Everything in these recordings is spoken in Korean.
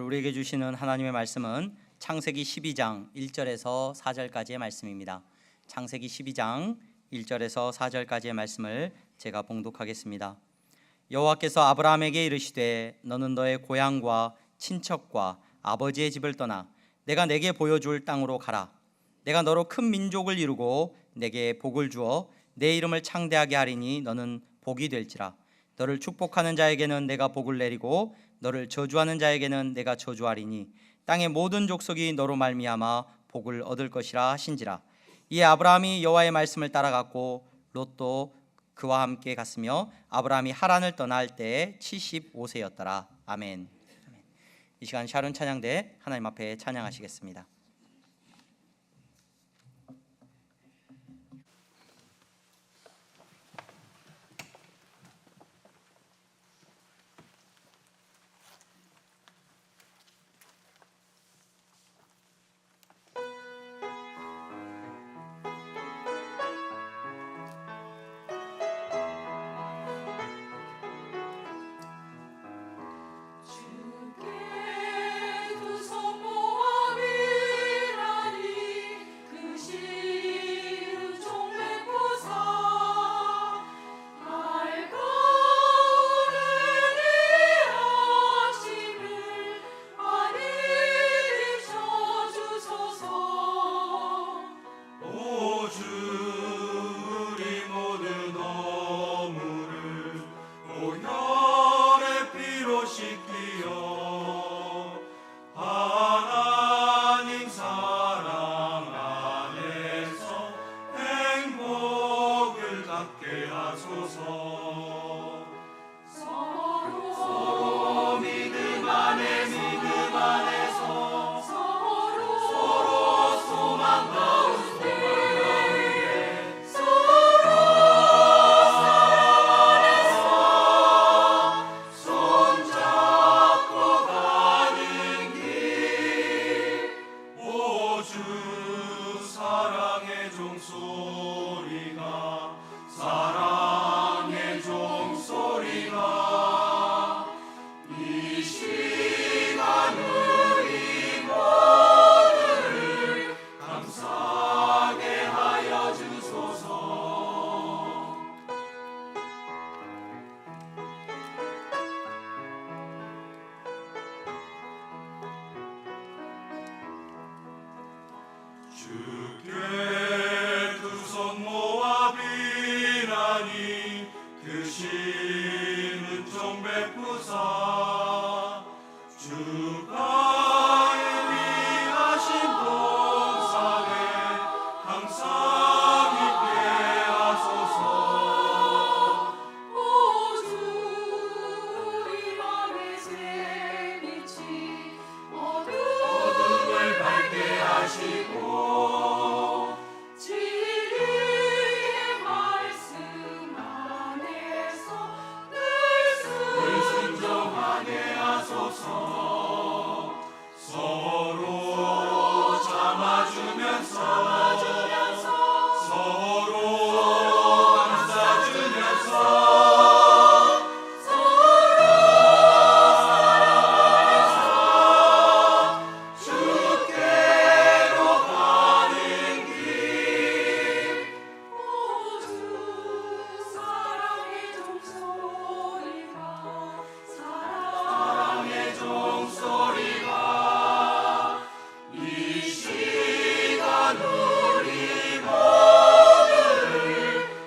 우리에게 주시는 하나님의 말씀은 창세기 12장 1절에서 4절까지의 말씀입니다. 창세기 12장 1절에서 4절까지의 말씀을 제가 봉독하겠습니다. 여호와께서 아브라함에게 이르시되 너는 너의 고향과 친척과 아버지의 집을 떠나 내가 내게 보여줄 땅으로 가라. 내가 너로 큰 민족을 이루고 내게 복을 주어 내 이름을 창대하게 하리니 너는 복이 될지라. 너를 축복하는 자에게는 내가 복을 내리고 너를 저주하는 자에게는 내가 저주하리니 땅의 모든 족속이 너로 말미암아 복을 얻을 것이라 하신지라. 이에 아브라함이 여호와의 말씀을 따라갔고 롯도 그와 함께 갔으며 아브라함이 하란을 떠날 때에 75세였더라. 아멘. 이 시간 샤론 찬양대 하나님 앞에 찬양하시겠습니다. 주께 두 손 모아 비나니 그 심은 종 베푸사 주가 예비하신 동산에 항상 있게 하소서. 오 주 우리 맘의 새 빛이 어둠을 밝게 하시고 진리의 말씀 안에서 늘 순종하게 하소서. 서로 참아주면서 서로 감싸주면서 주께로 가는 길. 오 주 사랑의 종소리가 사랑의 종소리가 이 시간 우리 모두를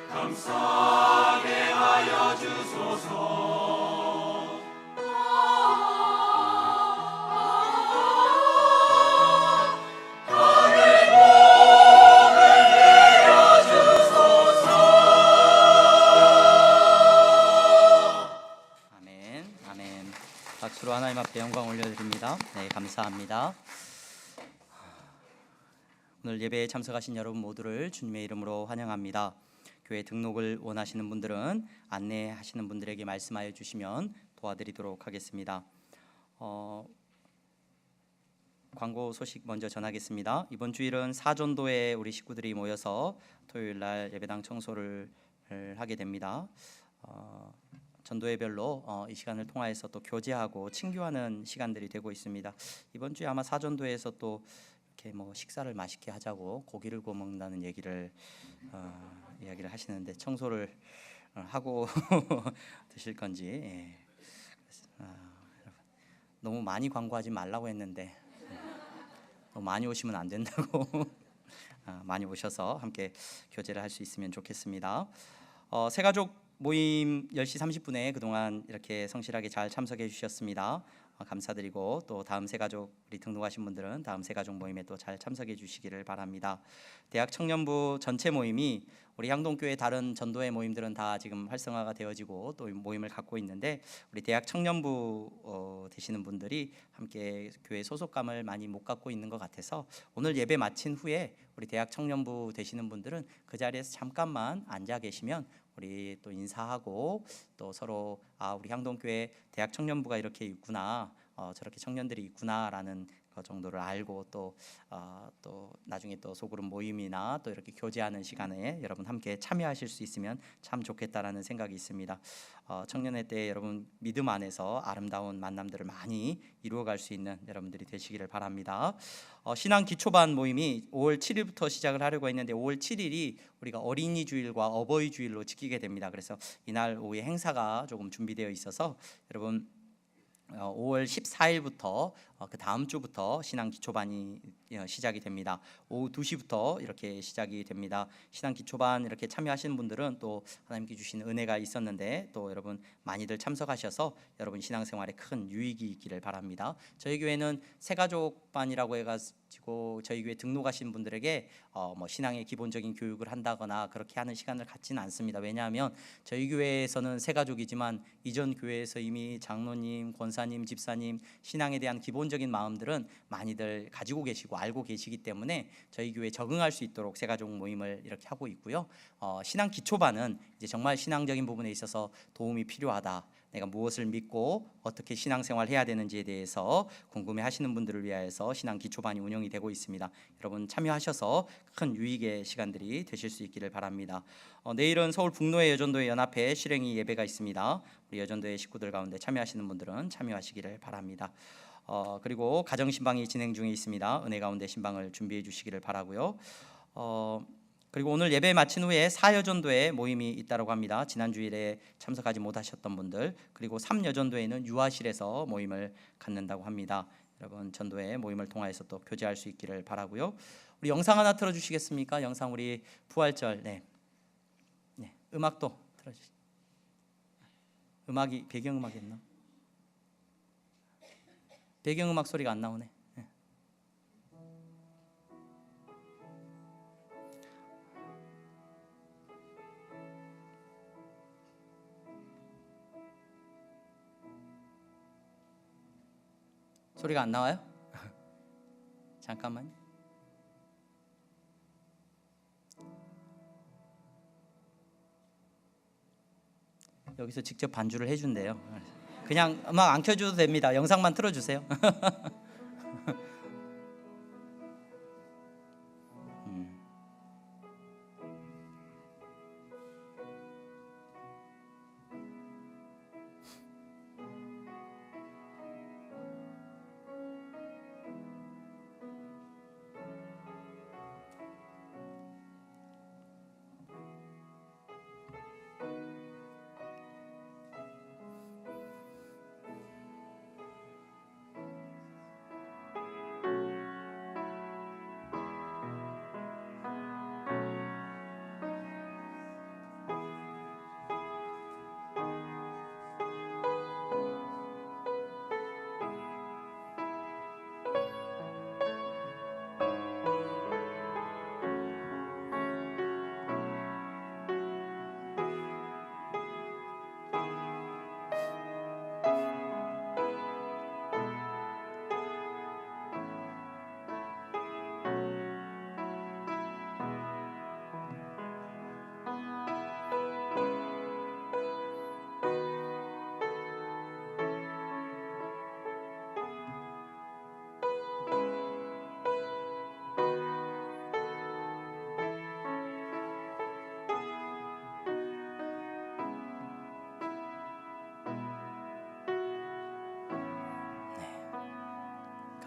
감싸게 하여 주소서. 아멘. 아멘. 박수로 하나님 앞에 영광 올려드립니다. 네, 감사합니다. 오늘 예배에 참석하신 여러분 모두를 주님의 이름으로 환영합니다. 교회 등록을 원하시는 분들은 안내하시는 분들에게 말씀하여 주시면 도와드리도록 하겠습니다. 광고 소식 먼저 전하겠습니다. 이번 주일은 사전도에 우리 식구들이 모여서 토요일 날 예배당 청소를 하게 됩니다. 전도회별로 이 시간을 통하여서 또 교제하고 친교하는 시간들이 되고 있습니다. 이번 주에 아마 사전도에서 또 이렇게 뭐 식사를 맛있게 하자고 고기를 구워 먹는다는 얘기를 하시는데 청소를 하고 드실 건지 여러분, 너무 많이 광고하지 말라고 했는데 너무 많이 오시면 안 된다고 많이 오셔서 함께 교제를 할 수 있으면 좋겠습니다. 새가족 모임 10시 30분에 그동안 이렇게 성실하게 잘 참석해 주셨습니다. 감사드리고 또 다음 새가족이 등록하신 분들은 다음 새가족 모임에 또 잘 참석해 주시기를 바랍니다. 대학 청년부 전체 모임이 우리 향동교회 다른 전도회 모임들은 다 지금 활성화가 되어지고 또 모임을 갖고 있는데 우리 대학 청년부 되시는 분들이 함께 교회 소속감을 많이 못 갖고 있는 것 같아서 오늘 예배 마친 후에 우리 대학 청년부 되시는 분들은 그 자리에서 잠깐만 앉아 계시면 우리 또 인사하고 또 서로 우리 향동교회 대학 청년부가 이렇게 있구나, 저렇게 청년들이 있구나라는 그 정도를 알고 또 나중에 또 소그룹 모임이나 또 이렇게 교제하는 시간에 여러분 함께 참여하실 수 있으면 참 좋겠다라는 생각이 있습니다. 청년회 때 여러분 믿음 안에서 아름다운 만남들을 많이 이루어갈 수 있는 여러분들이 되시기를 바랍니다. 신앙 기초반 모임이 5월 7일부터 시작을 하려고 했는데 5월 7일이 우리가 어린이 주일과 어버이 주일로 지키게 됩니다. 그래서 이날 오후에 행사가 조금 준비되어 있어서 여러분 5월 14일부터 그 다음 주부터 신앙 기초반이 시작이 됩니다. 오후 2시부터 이렇게 시작이 됩니다. 신앙 기초반 이렇게 참여하시는 분들은 또 하나님께 주신 은혜가 있었는데 또 여러분 많이들 참석하셔서 여러분 신앙생활에 큰 유익이 있기를 바랍니다. 저희 교회는 새가족반이라고 해가지고 저희 교회 등록하신 분들에게 뭐 신앙의 기본적인 교육을 한다거나 그렇게 하는 시간을 갖지는 않습니다. 왜냐하면 저희 교회에서는 새가족이지만 이전 교회에서 이미 장로님, 권사님, 집사님 신앙에 대한 기본적인 마음들은 많이들 가지고 계시고 알고 계시기 때문에 저희 교회에 적응할 수 있도록 새가족 모임을 이렇게 하고 있고요. 신앙 기초반은 이제 정말 신앙적인 부분에 있어서 도움이 필요하다, 내가 무엇을 믿고 어떻게 신앙생활 해야 되는지에 대해서 궁금해하시는 분들을 위하여서 신앙 기초반이 운영이 되고 있습니다. 여러분 참여하셔서 큰 유익의 시간들이 되실 수 있기를 바랍니다. 내일은 서울 북노회 여전도회 연합회 실행위 예배가 있습니다. 우리 여전도회 식구들 가운데 참여하시는 분들은 참여하시기를 바랍니다. 그리고 가정신방이 진행 중에 있습니다. 은혜 가운데 신방을 준비해 주시기를 바라고요. 그리고 오늘 예배 마친 후에 사여전도회 모임이 있다고 합니다. 지난 주일에 참석하지 못하셨던 분들, 그리고 3여전도회는 유아실에서 모임을 갖는다고 합니다. 여러분 전도회 모임을 통해서 또 교제할 수 있기를 바라고요. 우리 영상 하나 틀어주시겠습니까? 영상 우리 부활절 음악도 틀어주시. 음악이 배경음악이었나? 배경음악 소리가 안 나오네. 소리가 안 나와요? 잠깐만. 여기서 직접 반주를 해준대요. 그냥 음악 안 켜줘도 됩니다. 영상만 틀어주세요.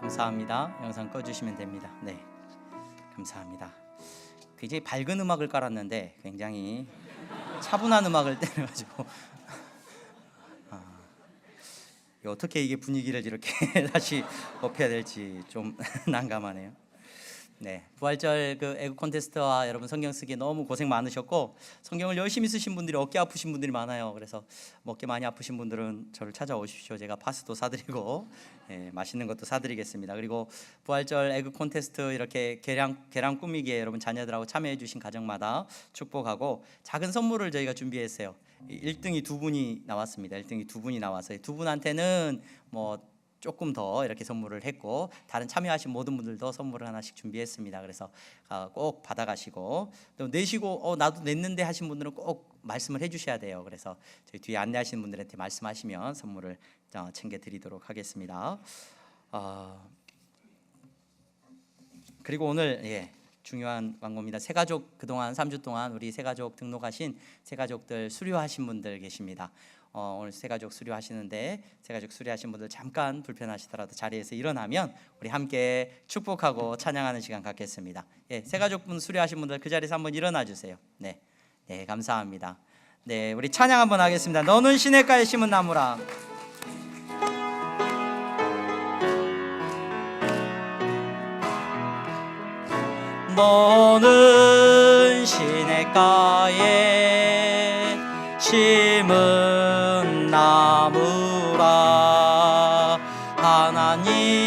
감사합니다. 영상 꺼주시면 됩니다. 네, 감사합니다. 굉장히 밝은 음악을 깔았는데 굉장히 차분한 음악을 때려가지고 어떻게 이게 분위기를 이렇게 다시 업해야 될지 좀 난감하네요. 네, 부활절 그 애국 콘테스트와 여러분 성경 쓰기 너무 고생 많으셨고 성경을 열심히 쓰신 분들이 어깨 아프신 분들이 많아요. 그래서 어깨 많이 아프신 분들은 저를 찾아오십시오. 제가 파스도 사드리고 맛있는 것도 사드리겠습니다. 그리고 부활절 애국 콘테스트 이렇게 계량 꾸미기에 여러분 자녀들하고 참여해 주신 가정마다 축복하고 작은 선물을 저희가 준비했어요. 1등이 두 분이 나왔습니다. 1등이 두 분이 나와서 두 분한테는 뭐 조금 더 이렇게 선물을 했고 다른 참여하신 모든 분들도 선물을 하나씩 준비했습니다. 그래서 꼭 받아가시고 또 내시고 나도 냈는데 하신 분들은 꼭 말씀을 해주셔야 돼요. 그래서 저희 뒤에 안내하시는 분들한테 말씀하시면 선물을 챙겨드리도록 하겠습니다. 그리고 오늘 중요한 광고입니다. 새가족 그동안 3주 동안 우리 새가족 등록하신 새가족들 수료하신 분들 계십니다. 오늘 새가족 수료하시는데 새가족 수료하신 분들 잠깐 불편하시더라도 자리에서 일어나면 우리 함께 축복하고 찬양하는 시간 갖겠습니다. 새가족분 수료하신 분들 그 자리에서 한번 일어나 주세요. 네, 감사합니다. 네, 우리 찬양 한번 하겠습니다. 너는 시냇가에 심은 나무라. 너는 시냇가에 심은 나무라. 하나님의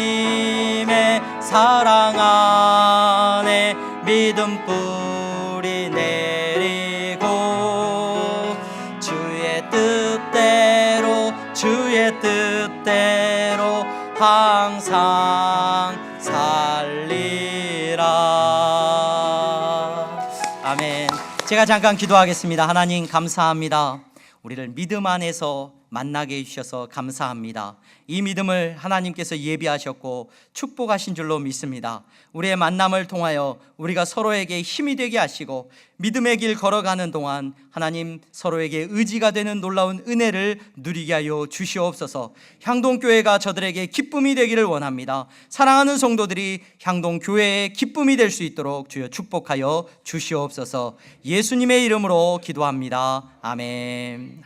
사랑 안에 믿음 뿌리 내리고 주의 뜻대로 항상 살리라. 아멘. 제가 잠깐 기도하겠습니다. 하나님 감사합니다. 우리를 믿음 안에서 만나게 해주셔서 감사합니다. 이 믿음을 하나님께서 예비하셨고 축복하신 줄로 믿습니다. 우리의 만남을 통하여 우리가 서로에게 힘이 되게 하시고 믿음의 길 걸어가는 동안 하나님 서로에게 의지가 되는 놀라운 은혜를 누리게 하여 주시옵소서. 향동교회가 저들에게 기쁨이 되기를 원합니다. 사랑하는 성도들이 향동교회의 기쁨이 될 수 있도록 주여 축복하여 주시옵소서. 예수님의 이름으로 기도합니다. 아멘.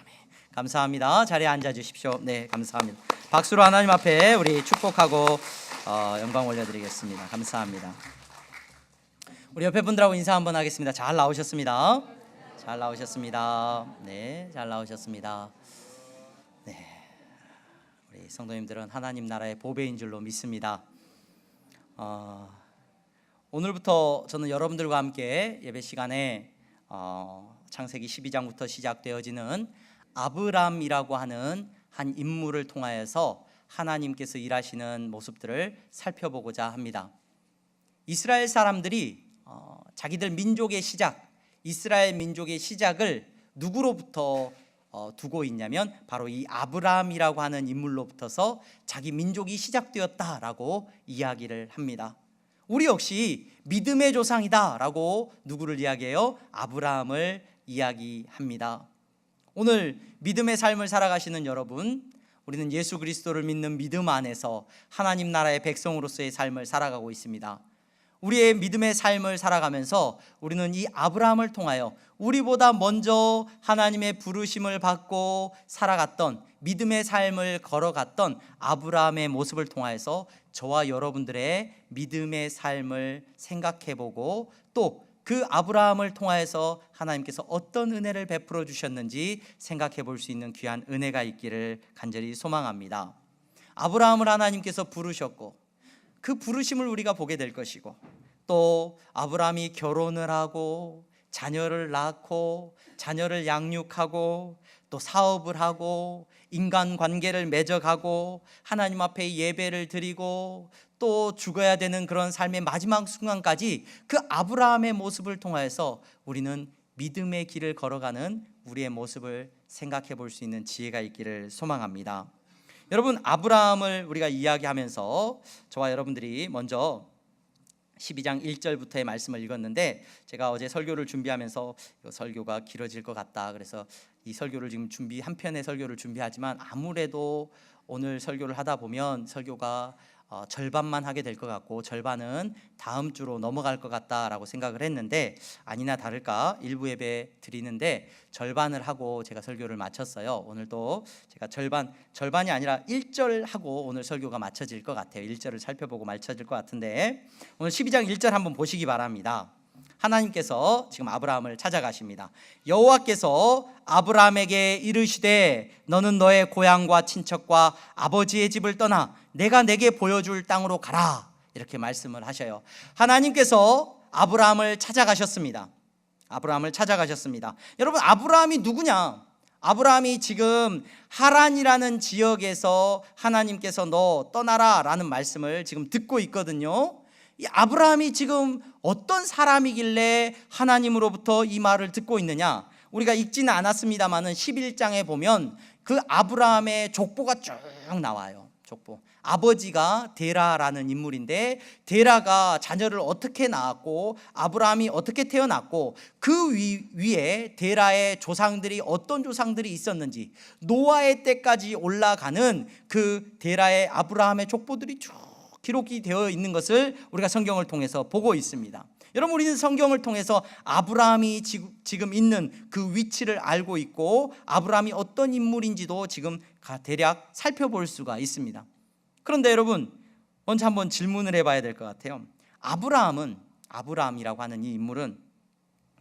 감사합니다. 자리에 앉아 주십시오. 네, 감사합니다. 박수로 하나님 앞에 우리 축복하고 영광 올려드리겠습니다. 감사합니다. 우리 옆에 분들하고 인사 한번 하겠습니다. 잘 나오셨습니다. 잘 나오셨습니다. 네, 잘 나오셨습니다. 네, 우리 성도님들은 하나님 나라의 보배인 줄로 믿습니다. 오늘부터 저는 여러분들과 함께 예배 시간에 창세기 12장부터 시작되어지는 아브람이라고 하는 한 인물을 통하여서 하나님께서 일하시는 모습들을 살펴보고자 합니다. 이스라엘 사람들이 자기들 민족의 시작, 이스라엘 민족의 시작을 누구로부터 두고 있냐면 바로 이 아브람이라고 하는 인물로부터서 자기 민족이 시작되었다라고 이야기를 합니다. 우리 역시 믿음의 조상이다라고 누구를 이야기해요? 아브라함을 이야기합니다. 오늘 믿음의 삶을 살아가시는 여러분, 우리는 예수 그리스도를 믿는 믿음 안에서 하나님 나라의 백성으로서의 삶을 살아가고 있습니다. 우리의 믿음의 삶을 살아가면서 우리는 이 아브라함을 통하여 우리보다 먼저 하나님의 부르심을 받고 살아갔던 믿음의 삶을 걸어갔던 아브라함의 모습을 통하여서 저와 여러분들의 믿음의 삶을 생각해보고 또 그 아브라함을 통하여서 하나님께서 어떤 은혜를 베풀어 주셨는지 생각해 볼 수 있는 귀한 은혜가 있기를 간절히 소망합니다. 아브라함을 하나님께서 부르셨고 그 부르심을 우리가 보게 될 것이고 또 아브라함이 결혼을 하고 자녀를 낳고 자녀를 양육하고 또 사업을 하고 인간관계를 맺어가고 하나님 앞에 예배를 드리고 또 죽어야 되는 그런 삶의 마지막 순간까지 그 아브라함의 모습을 통해서 우리는 믿음의 길을 걸어가는 우리의 모습을 생각해 볼 수 있는 지혜가 있기를 소망합니다. 여러분, 아브라함을 우리가 이야기하면서 저와 여러분들이 먼저 12장 1절부터의 말씀을 읽었는데 제가 어제 설교를 준비하면서 설교가 길어질 것 같다. 그래서 이 설교를 지금 한 편의 설교를 준비하지만 아무래도 오늘 설교를 하다 보면 설교가 절반만 하게 될 것 같고 절반은 다음 주로 넘어갈 것 같다라고 생각을 했는데 아니나 다를까 일부 예배 드리는데 절반을 하고 제가 설교를 마쳤어요. 오늘도 제가 절반이 아니라 1절 하고 오늘 설교가 마쳐질 것 같아요. 1절을 살펴보고 마쳐질 것 같은데 오늘 12장 1절 한번 보시기 바랍니다. 하나님께서 지금 아브라함을 찾아가십니다. 여호와께서 아브라함에게 이르시되 너는 너의 고향과 친척과 아버지의 집을 떠나 내가 내게 보여줄 땅으로 가라, 이렇게 말씀을 하셔요. 하나님께서 아브라함을 찾아가셨습니다. 아브라함을 찾아가셨습니다. 여러분, 아브라함이 누구냐? 아브라함이 지금 하란이라는 지역에서 하나님께서 너 떠나라 라는 말씀을 지금 듣고 있거든요. 이 아브라함이 지금 어떤 사람이길래 하나님으로부터 이 말을 듣고 있느냐? 우리가 읽지는 않았습니다만은 11장에 보면 그 아브라함의 족보가 쭉 나와요. 족보. 아버지가 데라라는 인물인데 데라가 자녀를 어떻게 낳았고 아브라함이 어떻게 태어났고 그 위에 데라의 조상들이 어떤 조상들이 있었는지 노아의 때까지 올라가는 그 데라의 아브라함의 족보들이 쭉 기록이 되어 있는 것을 우리가 성경을 통해서 보고 있습니다. 여러분, 우리는 성경을 통해서 아브라함이 지금 있는 그 위치를 알고 있고 아브라함이 어떤 인물인지도 지금 대략 살펴볼 수가 있습니다. 그런데 여러분, 먼저 한번 질문을 해봐야 될 것 같아요. 아브라함이라고 하는 이 인물은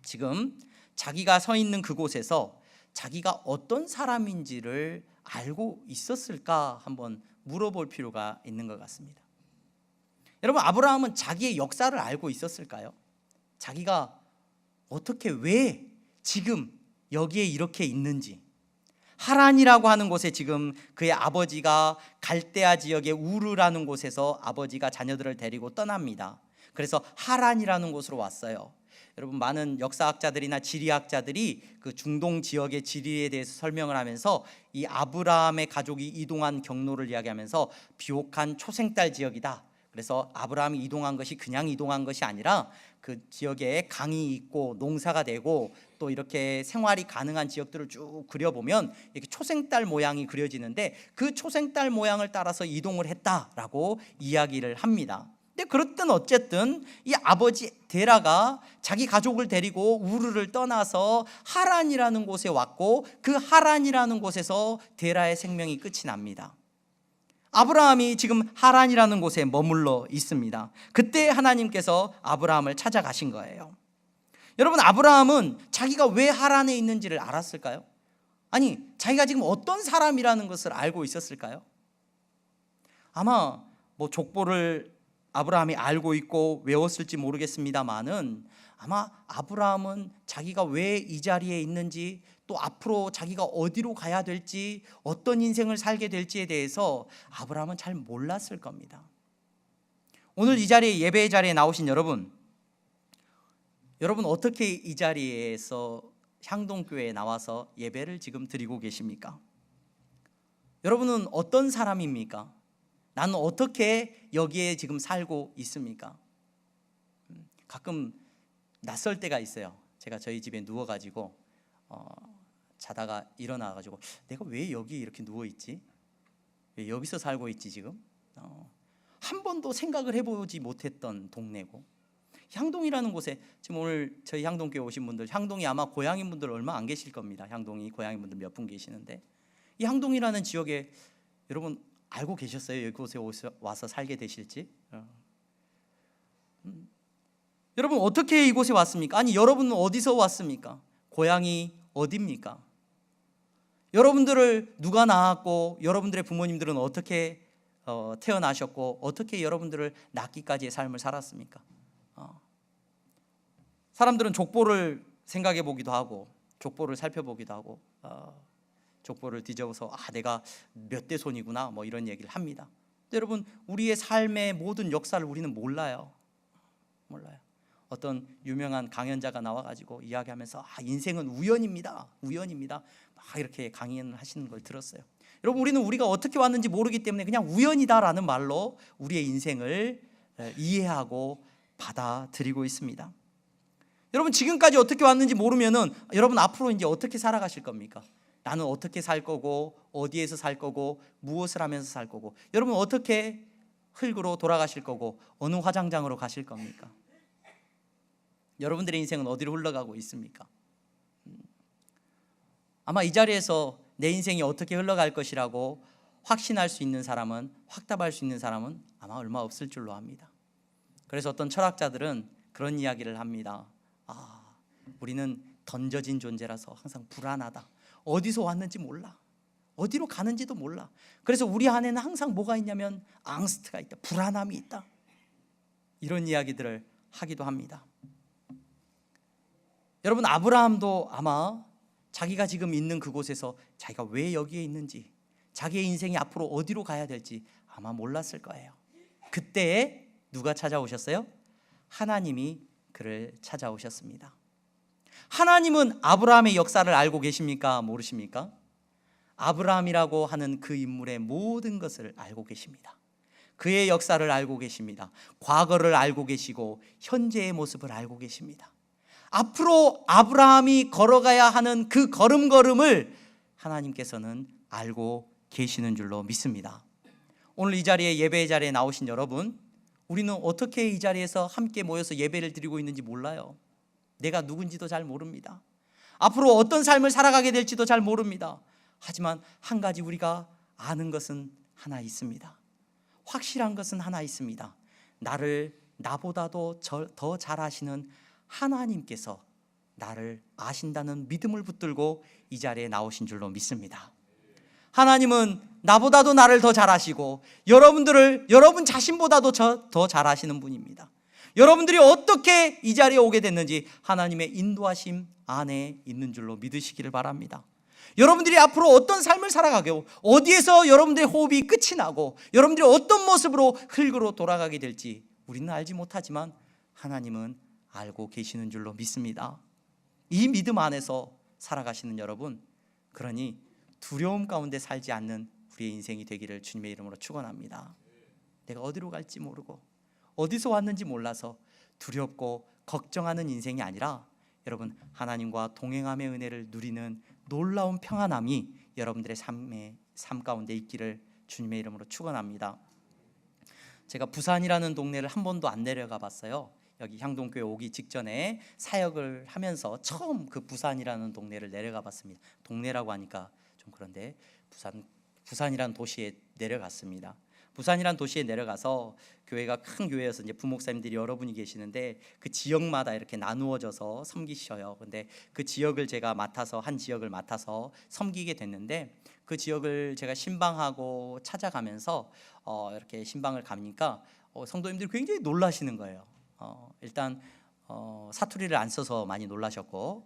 지금 자기가 서 있는 그곳에서 자기가 어떤 사람인지를 알고 있었을까 한번 물어볼 필요가 있는 것 같습니다. 여러분, 아브라함은 자기의 역사를 알고 있었을까요? 자기가 어떻게 왜 지금 여기에 이렇게 있는지, 하란이라고 하는 곳에 지금 그의 아버지가 갈대아 지역의 우르라는 곳에서 아버지가 자녀들을 데리고 떠납니다. 그래서 하란이라는 곳으로 왔어요. 여러분, 많은 역사학자들이나 지리학자들이 그 중동 지역의 지리에 대해서 설명을 하면서 이 아브라함의 가족이 이동한 경로를 이야기하면서 비옥한 초생딸 지역이다. 그래서 아브라함이 이동한 것이 그냥 이동한 것이 아니라 그 지역에 강이 있고 농사가 되고 또 이렇게 생활이 가능한 지역들을 쭉 그려보면 이렇게 초생딸 모양이 그려지는데 그 초생딸 모양을 따라서 이동을 했다라고 이야기를 합니다. 근데 그렇든 어쨌든 이 아버지 데라가 자기 가족을 데리고 우르를 떠나서 하란이라는 곳에 왔고 그 하란이라는 곳에서 데라의 생명이 끝이 납니다. 아브라함이 지금 하란이라는 곳에 머물러 있습니다. 그때 하나님께서 아브라함을 찾아가신 거예요. 여러분, 아브라함은 자기가 왜 하란에 있는지를 알았을까요? 아니, 자기가 지금 어떤 사람이라는 것을 알고 있었을까요? 아마 뭐 족보를 아브라함이 알고 있고 외웠을지 모르겠습니다만은 아마 아브라함은 자기가 왜 이 자리에 있는지 또 앞으로 자기가 어디로 가야 될지 어떤 인생을 살게 될지에 대해서 아브라함은 잘 몰랐을 겁니다. 오늘 이 자리에 예배의 자리에 나오신 여러분 어떻게 이 자리에서 향동교회에 나와서 예배를 지금 드리고 계십니까? 여러분은 어떤 사람입니까? 나는 어떻게 여기에 지금 살고 있습니까? 가끔 낯설 때가 있어요. 제가 저희 집에 누워가지고 자다가 일어나가지고 내가 왜 여기 이렇게 누워있지? 왜 여기서 살고 있지 지금? 한 번도 생각을 해보지 못했던 동네고 향동이라는 곳에 지금 오늘 저희 향동교회 오신 분들 향동이 아마 고향인 분들 얼마 안 계실 겁니다. 향동이 고향인 분들 몇 분 계시는데 이 향동이라는 지역에 여러분 알고 계셨어요? 이곳에 와서 살게 되실지? 여러분 어떻게 이곳에 왔습니까? 아니 여러분은 어디서 왔습니까? 고향이 어디입니까? 여러분들을 누가 낳았고 여러분들의 부모님들은 어떻게 태어나셨고 어떻게 여러분들을 낳기까지의 삶을 살았습니까? 사람들은 족보를 생각해 보기도 하고 족보를 살펴보기도 하고 족보를 뒤져서 내가 몇 대 손이구나 뭐 이런 얘기를 합니다. 근데 여러분 우리의 삶의 모든 역사를 우리는 몰라요. 어떤 유명한 강연자가 나와가지고 이야기하면서 인생은 우연입니다. 막 이렇게 강연을 하시는 걸 들었어요. 여러분 우리는 우리가 어떻게 왔는지 모르기 때문에 그냥 우연이다라는 말로 우리의 인생을 이해하고 받아들이고 있습니다. 여러분 지금까지 어떻게 왔는지 모르면은 여러분 앞으로 이제 어떻게 살아가실 겁니까? 나는 어떻게 살 거고 어디에서 살 거고 무엇을 하면서 살 거고 여러분 어떻게 흙으로 돌아가실 거고 어느 화장장으로 가실 겁니까? 여러분들의 인생은 어디로 흘러가고 있습니까? 아마 이 자리에서 내 인생이 어떻게 흘러갈 것이라고 확신할 수 있는 사람은, 확답할 수 있는 사람은 아마 얼마 없을 줄로 압니다. 그래서 어떤 철학자들은 그런 이야기를 합니다. 우리는 던져진 존재라서 항상 불안하다. 어디서 왔는지 몰라. 어디로 가는지도 몰라. 그래서 우리 안에는 항상 뭐가 있냐면 앙스트가 있다. 불안함이 있다. 이런 이야기들을 하기도 합니다. 여러분, 아브라함도 아마 자기가 지금 있는 그곳에서 자기가 왜 여기에 있는지, 자기의 인생이 앞으로 어디로 가야 될지 아마 몰랐을 거예요. 그때에 누가 찾아오셨어요? 하나님이 그를 찾아오셨습니다. 하나님은 아브라함의 역사를 알고 계십니까? 모르십니까? 아브라함이라고 하는 그 인물의 모든 것을 알고 계십니다. 그의 역사를 알고 계십니다. 과거를 알고 계시고 현재의 모습을 알고 계십니다. 앞으로 아브라함이 걸어가야 하는 그 걸음걸음을 하나님께서는 알고 계시는 줄로 믿습니다. 오늘 이 자리에, 예배의 자리에 나오신 여러분, 우리는 어떻게 이 자리에서 함께 모여서 예배를 드리고 있는지 몰라요. 내가 누군지도 잘 모릅니다. 앞으로 어떤 삶을 살아가게 될지도 잘 모릅니다. 하지만 한 가지 우리가 아는 것은 하나 있습니다. 확실한 것은 하나 있습니다. 나를 나보다도 더 잘 아시는 하나님께서 나를 아신다는 믿음을 붙들고 이 자리에 나오신 줄로 믿습니다. 하나님은 나보다도 나를 더 잘 아시고 여러분 자신보다도 더 잘 아시는 분입니다. 여러분들이 어떻게 이 자리에 오게 됐는지 하나님의 인도하심 안에 있는 줄로 믿으시기를 바랍니다. 여러분들이 앞으로 어떤 삶을 살아가고, 어디에서 여러분들의 호흡이 끝이 나고 여러분들이 어떤 모습으로 흙으로 돌아가게 될지 우리는 알지 못하지만 하나님은 알고 계시는 줄로 믿습니다. 이 믿음 안에서 살아가시는 여러분, 그러니 두려움 가운데 살지 않는 우리의 인생이 되기를 주님의 이름으로 축원합니다. 내가 어디로 갈지 모르고 어디서 왔는지 몰라서 두렵고 걱정하는 인생이 아니라 여러분, 하나님과 동행함의 은혜를 누리는 놀라운 평안함이 여러분들의 삶 가운데 있기를 주님의 이름으로 축원합니다. 제가 부산이라는 동네를 한 번도 안 내려가 봤어요. 여기 향동교회 오기 직전에 사역을 하면서 처음 그 부산이라는 동네를 내려가 봤습니다. 동네라고 하니까 좀 그런데 부산이라는 도시에 내려갔습니다. 부산이라는 도시에 내려가서 교회가 큰 교회여서 이제 부목사님들이 여러분이 계시는데 그 지역마다 이렇게 나누어져서 섬기셔요. 근데 그 지역을 제가 맡아서, 한 지역을 맡아서 섬기게 됐는데, 그 지역을 제가 신방하고 찾아가면서 이렇게 신방을 가니까 성도님들이 굉장히 놀라시는 거예요. 일단 사투리를 안 써서 많이 놀라셨고,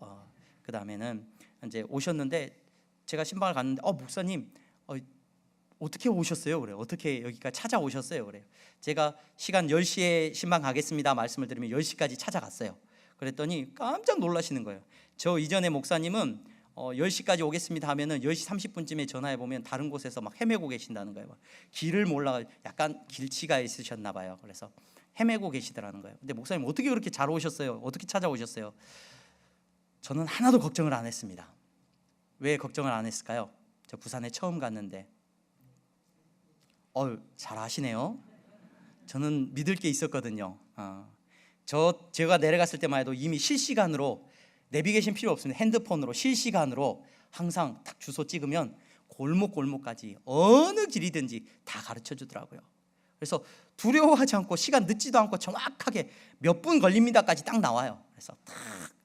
그 다음에는 이제 오셨는데 제가 신방을 갔는데 목사님 어떻게 오셨어요? 그래요. 어떻게 여기까지 찾아오셨어요? 그래요. 제가 시간 10시에 신방 가겠습니다 말씀을 드리면 10시까지 찾아갔어요. 그랬더니 깜짝 놀라시는 거예요. 저 이전에 목사님은 10시까지 오겠습니다 하면은 10시 30분쯤에 전화해 보면 다른 곳에서 막 헤매고 계신다는 거예요. 막 길을 몰라, 약간 길치가 있으셨나 봐요. 그래서 헤매고 계시더라는 거예요. 근데 목사님 어떻게 그렇게 잘 오셨어요? 어떻게 찾아오셨어요? 저는 하나도 걱정을 안 했습니다. 왜 걱정을 안 했을까요? 저 부산에 처음 갔는데 잘 아시네요. 저는 믿을 게 있었거든요. 제가 내려갔을 때만 해도 이미 실시간으로, 내비게이션 필요 없습니다. 핸드폰으로 실시간으로 항상 딱 주소 찍으면 골목골목까지 어느 길이든지 다 가르쳐 주더라고요. 그래서 두려워하지 않고 시간 늦지도 않고 정확하게 몇 분 걸립니다까지 딱 나와요. 그래서 딱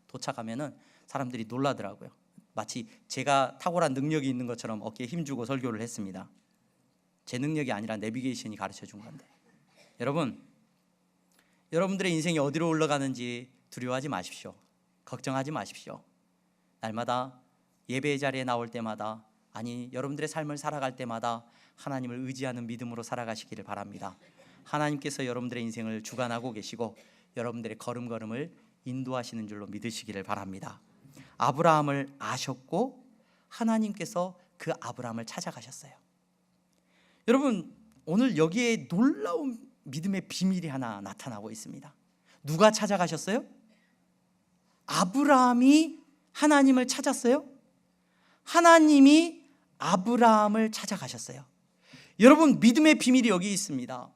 도착하면은 사람들이 놀라더라고요. 마치 제가 탁월한 능력이 있는 것처럼 어깨에 힘주고 설교를 했습니다. 제 능력이 아니라 내비게이션이 가르쳐 준 건데, 여러분들의 인생이 어디로 흘러가는지 두려워하지 마십시오. 걱정하지 마십시오. 날마다 예배의 자리에 나올 때마다, 아니 여러분들의 삶을 살아갈 때마다 하나님을 의지하는 믿음으로 살아가시기를 바랍니다. 하나님께서 여러분들의 인생을 주관하고 계시고 여러분들의 걸음걸음을 인도하시는 줄로 믿으시기를 바랍니다. 아브라함을 아셨고 하나님께서 그 아브라함을 찾아가셨어요. 여러분, 오늘 여기에 놀라운 믿음의 비밀이 하나 나타나고 있습니다. 누가 찾아가셨어요? 아브라함이 하나님을 찾았어요? 하나님이 아브라함을 찾아가셨어요. 여러분, 믿음의 비밀이 여기 있습니다.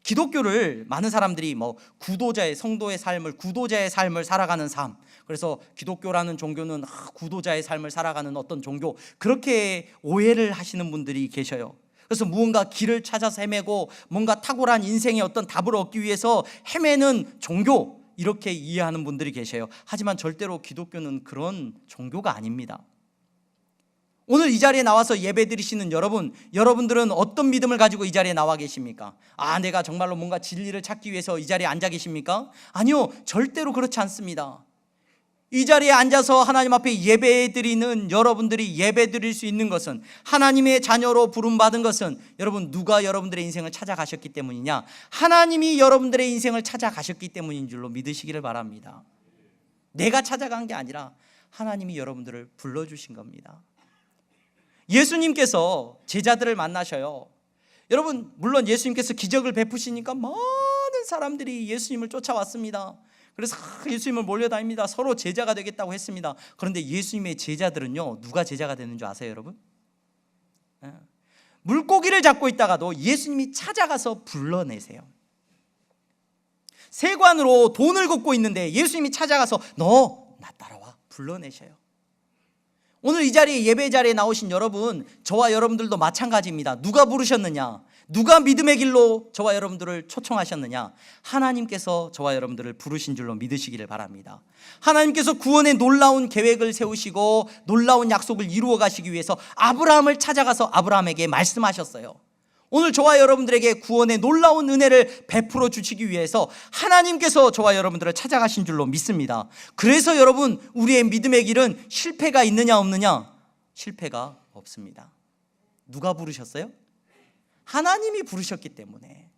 기독교를 많은 사람들이 뭐 구도자의 성도의 삶을 구도자의 삶을 살아가는 삶, 그래서 기독교라는 종교는 구도자의 삶을 살아가는 어떤 종교, 그렇게 오해를 하시는 분들이 계셔요. 그래서 무언가 길을 찾아서 헤매고 뭔가 탁월한 인생의 어떤 답을 얻기 위해서 헤매는 종교, 이렇게 이해하는 분들이 계셔요. 하지만 절대로 기독교는 그런 종교가 아닙니다. 오늘 이 자리에 나와서 예배 드리시는 여러분들은 어떤 믿음을 가지고 이 자리에 나와 계십니까? 내가 정말로 뭔가 진리를 찾기 위해서 이 자리에 앉아 계십니까? 아니요, 절대로 그렇지 않습니다. 이 자리에 앉아서 하나님 앞에 예배 드리는 여러분들이 예배 드릴 수 있는 것은, 하나님의 자녀로 부름받은 것은, 여러분, 누가 여러분들의 인생을 찾아가셨기 때문이냐? 하나님이 여러분들의 인생을 찾아가셨기 때문인 줄로 믿으시기를 바랍니다. 내가 찾아간 게 아니라 하나님이 여러분들을 불러주신 겁니다. 예수님께서 제자들을 만나셔요. 여러분, 물론 예수님께서 기적을 베푸시니까 많은 사람들이 예수님을 쫓아왔습니다. 그래서 예수님을 몰려다닙니다. 서로 제자가 되겠다고 했습니다. 그런데 예수님의 제자들은요, 누가 제자가 되는 줄 아세요, 여러분? 물고기를 잡고 있다가도 예수님이 찾아가서 불러내세요. 세관으로 돈을 걷고 있는데 예수님이 찾아가서 너 나 따라와, 불러내셔요. 오늘 이 자리에 예배 자리에 나오신 여러분, 저와 여러분들도 마찬가지입니다. 누가 부르셨느냐? 누가 믿음의 길로 저와 여러분들을 초청하셨느냐? 하나님께서 저와 여러분들을 부르신 줄로 믿으시기를 바랍니다. 하나님께서 구원의 놀라운 계획을 세우시고 놀라운 약속을 이루어 가시기 위해서 아브라함을 찾아가서 아브라함에게 말씀하셨어요. 오늘 저와 여러분들에게 구원의 놀라운 은혜를 베풀어 주시기 위해서 하나님께서 저와 여러분들을 찾아가신 줄로 믿습니다. 그래서 여러분, 우리의 믿음의 길은 실패가 있느냐 없느냐? 실패가 없습니다. 누가 부르셨어요? 하나님이 부르셨기 때문에.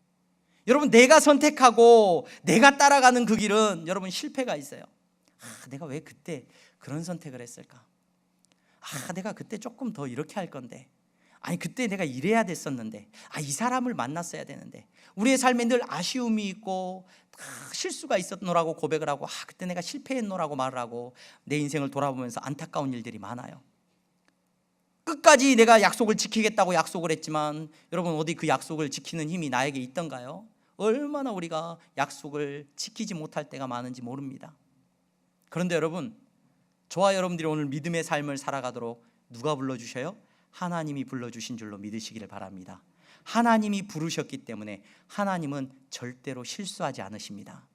여러분, 내가 선택하고 내가 따라가는 그 길은 여러분 실패가 있어요. 내가 왜 그때 그런 선택을 했을까? 내가 그때 조금 더 이렇게 할 건데, 그때 내가 이래야 됐었는데, 이 사람을 만났어야 되는데. 우리의 삶에 늘 아쉬움이 있고 실수가 있었노라고 고백을 하고, 그때 내가 실패했노라고 말을 하고, 내 인생을 돌아보면서 안타까운 일들이 많아요. 끝까지 내가 약속을 지키겠다고 약속을 했지만, 여러분, 어디 그 약속을 지키는 힘이 나에게 있던가요? 얼마나 우리가 약속을 지키지 못할 때가 많은지 모릅니다. 그런데 여러분, 저와 여러분들이 오늘 믿음의 삶을 살아가도록 누가 불러주셔요? 하나님이 불러주신 줄로 믿으시기를 바랍니다. 하나님이 부르셨기 때문에 하나님은 절대로 실수하지 않으십니다.